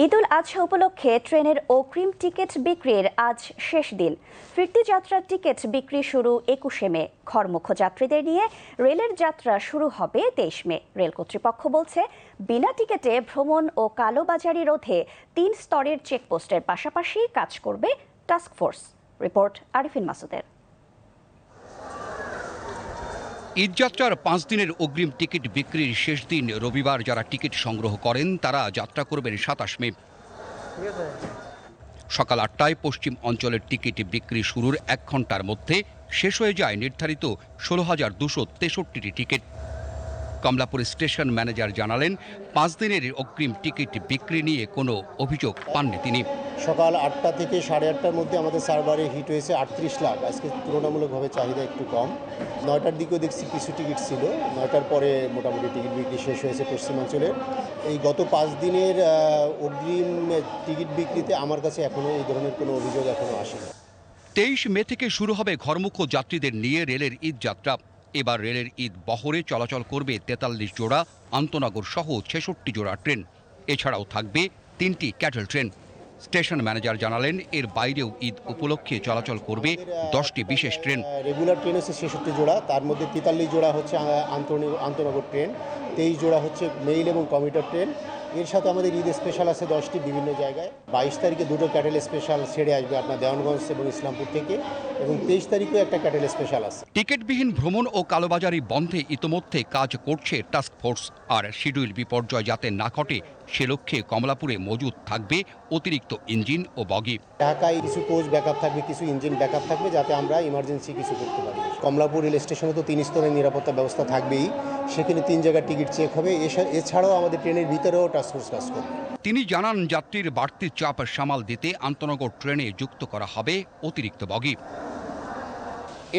ঈদুল আজহা উপলক্ষে ট্রেনের অগ্রিম টিকিট বিক্রির আজ শেষ দিন। ফিরতি যাত্রার টিকিট বিক্রি শুরু 21শে মে। ঘরমুখ যাত্রীদের নিয়ে রেলের যাত্রা শুরু হবে 23 মে। রেল কর্তৃপক্ষ বলছে, বিনা টিকিটে ভ্রমণ ও কালোবাজারি রোধে 3 স্তরের চেকপোস্টের পাশাপাশি কাজ করবে টাস্কফোর্স। রিপোর্ট আরিফিন মাসুদের। ঈদযাত্রার 5 দিনের অগ্রিম টিকিট বিক্রির শেষ দিন রবিবার। যারা টিকিট সংগ্রহ করেন তারা যাত্রা করবেন 27 মে। সকাল 8টায় পশ্চিম অঞ্চলের টিকিট বিক্রি শুরুর 1 ঘন্টার মধ্যে শেষ হয়ে যায় নির্ধারিত 16,263টি টিকিট। কমলাপুর স্টেশন ম্যানেজার জানালেন, 5 দিনের অগ্রিম টিকিট বিক্রি নিয়ে কোনো অভিযোগ পাননি তিনি। সকাল 8টা থেকে 8:30টার মধ্যে আমাদের সার্ভারে হিট হয়েছে 38 লাখ। আজকে তুলনামূলকভাবে চাহিদা একটু কম। 9টার দিকেও দেখছি কিছু টিকিট ছিল। 9টার পরে মোটামুটি টিকিট বিক্রি শেষ হয়েছে পশ্চিমাঞ্চলের। এই গত 5 দিনের অগ্রিম টিকিট বিক্রিতে আমার কাছে এখনও এই ধরনের কোনো অভিযোগ এখনও আসেনি। 23 মে থেকে শুরু হবে ঘরমুখ যাত্রীদের নিয়ে রেলের ঈদ যাত্রা। এবার রেলের ঈদ বহরে চলাচল করবে 43 জোড়া আন্তনগর সহ 66 জোড়া ট্রেন। এছাড়াও থাকবে 3টি ক্যাটেল ট্রেন। স্টেশন ম্যানেজার জানালেন, এর বাইরেও ঈদ উপলক্ষে চলাচল করবে 10টি বিশেষ ট্রেন। রেগুলার ট্রেন হচ্ছে 66 জোড়া, তার মধ্যে 43 জোড়া হচ্ছে আন্তনগর ট্রেন, 23 জোড়া হচ্ছে মেইল এবং কমিউটার ট্রেন। এর সাথে আমাদের ঈদ স্পেশাল আছে 10টি বিভিন্ন জায়গায়। 22 তারিখে 2টো ক্যাটেল স্পেশাল ছেড়ে আসবে আপনার দেওয়ানগঞ্জ এবং ইসলামপুর থেকে, এবং 23 তারিখেও একটা ক্যাটেল স্পেশাল আছে। টিকিটবিহীন ভ্রমণ ও কালোবাজারি বন্ধে ইতোমধ্যে কাজ করছে টাস্কফোর্স। আর শিডিউল বিপর্যয় যাতে না ঘটে সে লক্ষ্যে কমলাপুরে মজুদ থাকবে অতিরিক্ত ইঞ্জিন ও বগি। ঢাকায় কিছু কোচ ব্যাকআপ থাকবে, কিছু ইঞ্জিন ব্যাকআপ থাকবে, যাতে আমরা ইমার্জেন্সি কিছু করতে পারি। কমলাপুর রেল স্টেশনে তো 3 স্তরের নিরাপত্তা ব্যবস্থা থাকবেই, সেখানে 3 জায়গার টিকিট চেক হবে। এছাড়াও আমাদের ট্রেনের ভিতরেও টাস্কফোর্স কাজ করবে। তিনি জানান, যাত্রীর বাড়তি চাপ সামাল দিতে আন্তনগর ট্রেনে যুক্ত করা হবে অতিরিক্ত বগি।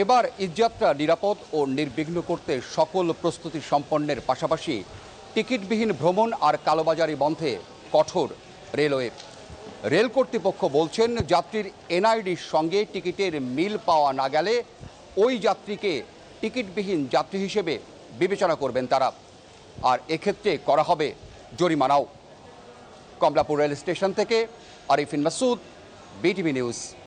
এবার ঈদযাত্রা নিরাপদ ও নির্বিঘ্ন করতে সকল প্রস্তুতি সম্পন্নের পাশাপাশি টিকিটবিহীন ভ্রমণ আর কালোবাজারি বন্ধে কঠোর রেলওয়ে। রেল কর্তৃপক্ষ বলছেন, যাত্রীর এনআইডির সঙ্গে টিকিটের মিল পাওয়া না গেলে ওই যাত্রীকে টিকিটবিহীন যাত্রী হিসেবে বিবেচনা করবেন তারা, আর এক্ষেত্রে করা হবে জরিমানাও। কমলাপুর রেল স্টেশন থেকে আরিফিন মাসুদ, বিটিভি নিউজ।